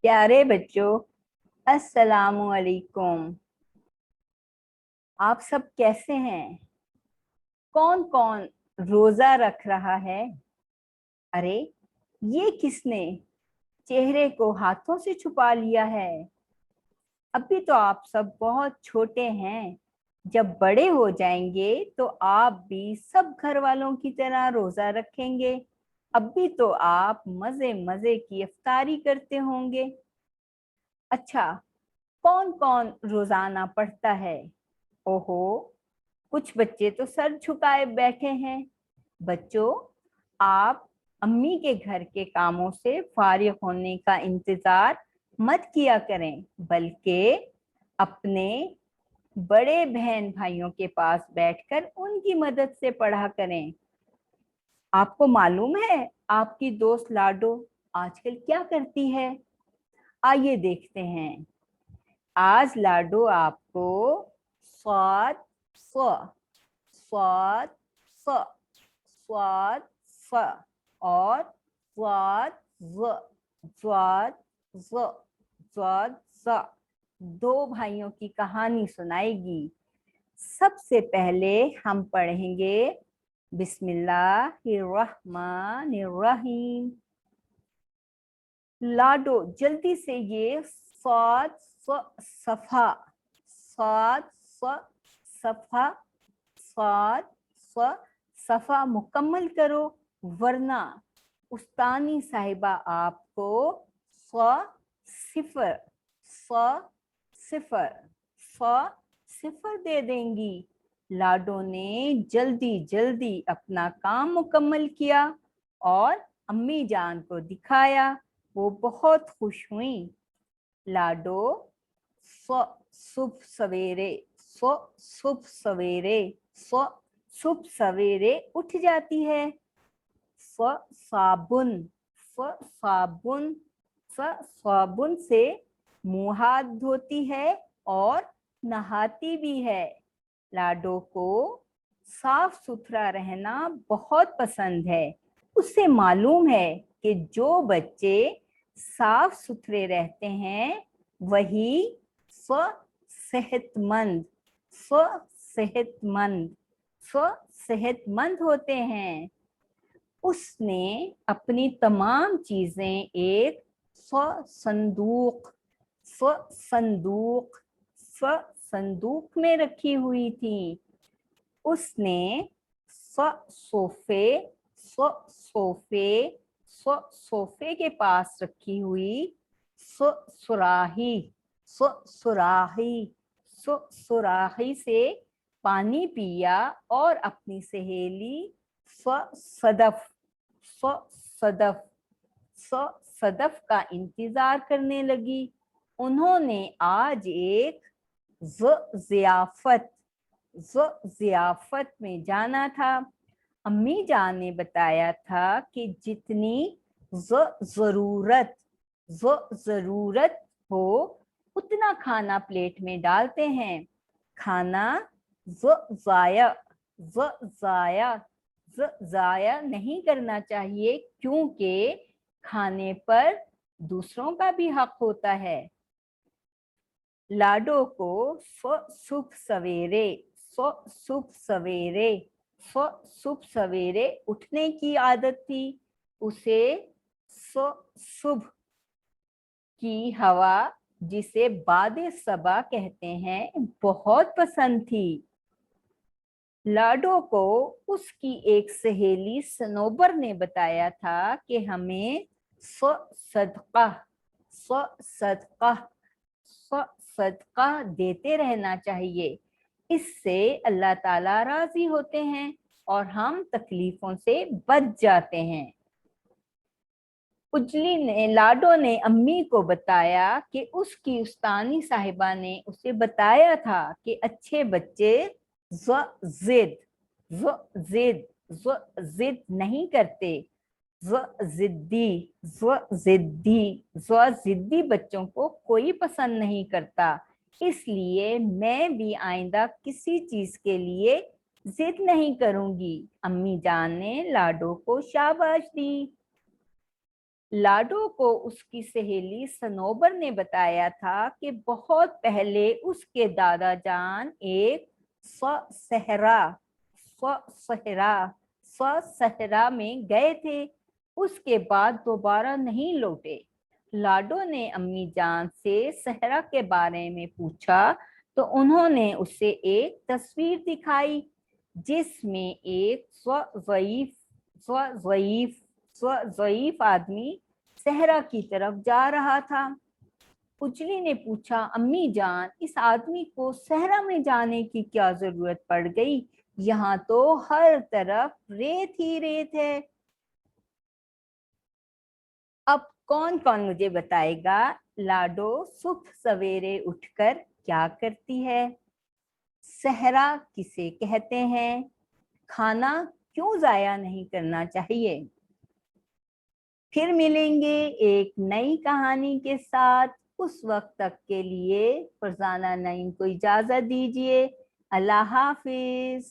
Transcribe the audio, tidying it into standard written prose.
प्यारे बच्चों, अस्सलामु अलैकुम। आप सब कैसे हैं? कौन कौन रोजा रख रहा है? अरे, ये किसने चेहरे को हाथों से छुपा लिया है? अभी तो आप सब बहुत छोटे हैं। जब बड़े हो जाएंगे तो आप भी सब घर वालों की तरह रोजा रखेंगे। अभी तो आप मजे मजे की इफ्तारी करते होंगे। अच्छा, कौन कौन रोजाना पढ़ता है? ओहो, कुछ बच्चे तो सर झुकाए बैठे हैं। बच्चों, आप अम्मी के घर के कामों से फारिग होने का इंतजार मत किया करें, बल्कि अपने बड़े बहन भाइयों के पास बैठकर उनकी मदद से पढ़ा करें। आपको मालूम है आपकी दोस्त लाडो आजकल क्या करती है? आइए देखते हैं। आज लाडो आपको स्वाद स्व स्वाद स स्वाद स और स्वाद व स्वाद व स्वाद स दो भाइयों की कहानी सुनाएगी। सबसे पहले हम पढ़ेंगे बिस्मिल्लाहिर्रहमानिर्रहीम। लाडो जल्दी से ये सात सफा सात सफा सात सफा मुकम्मल करो, वरना उस्तानी साहिबा आपको सिफर सिफर सिफर दे देंगी। लाडो ने जल्दी जल्दी अपना काम मुकम्मल किया और अम्मी जान को दिखाया। वो बहुत खुश हुई। लाडो सुबह सवेरे सुबह सवेरे उठ जाती है। साबुन साबुन साबुन से मुंह हाथ धोती है और नहाती भी है। लाडो को साफ सुथरा रहना बहुत पसंद है। उसे मालूम है कि जो बच्चे साफ सुथरे रहते हैं वही सेहतमंद सेहतमंद सेहतमंद होते हैं। उसने अपनी तमाम चीजें एक संदूक संदूक संदूक में रखी हुई थी। उसने सोफे सोफे सोफे के पास रखी हुई सुराही सुराही सुराही से पानी पिया और अपनी सहेली सदफ सदफ सदफ का इंतजार करने लगी। उन्होंने आज एक ज़ियाफत में जाना था। अम्मी जान ने बताया था कि जितनी जरूरत हो उतना खाना प्लेट में डालते हैं। खाना ज़ाया ज़ाया नहीं करना चाहिए, क्योंकि खाने पर दूसरों का भी हक होता है। लाडो को सुबह सवेरे सुबह सवेरे उठने की आदत थी। उसे सुबह की हवा, जिसे बादे सबा कहते हैं, बहुत पसंद थी। लाडो को उसकी एक सहेली सनोबर ने बताया था कि हमें सदका सदका देते रहना चाहिए। इससे अल्लाह ताला राजी होते हैं और हम तकलीफों से बच जाते हैं। उजली ने लाडो ने अम्मी को बताया कि उसकी उस्तानी साहिबा ने उसे बताया था कि अच्छे बच्चे जिद जिद जिद नहीं करते। जिद्दी बच्चों को कोई पसंद नहीं करता। इसलिए मैं भी आइंदा किसी चीज के लिए जिद नहीं करूंगी। अम्मी जान ने लाडो को शाबाश दी। लाडो को उसकी सहेली सनोबर ने बताया था कि बहुत पहले उसके दादा जान एक स्वसहरा में गए थे। उसके बाद दोबारा नहीं लौटे। लाडो ने अम्मी जान से सहरा के बारे में पूछा तो उन्होंने उसे एक तस्वीर दिखाई जिसमें एक स्वज़ईफ आदमी सहरा की तरफ जा रहा था। उजली ने पूछा, अम्मी जान, इस आदमी को सहरा में जाने की क्या जरूरत पड़ गई? यहाँ तो हर तरफ रेत ही रेत है। अब कौन कौन मुझे बताएगा, लाडो सुबह सवेरे उठकर क्या करती है? सहरा किसे कहते हैं? खाना क्यों जाया नहीं करना चाहिए? फिर मिलेंगे एक नई कहानी के साथ। उस वक्त तक के लिए फरजाना नईम को इजाजत दीजिए। अल्लाह हाफिज।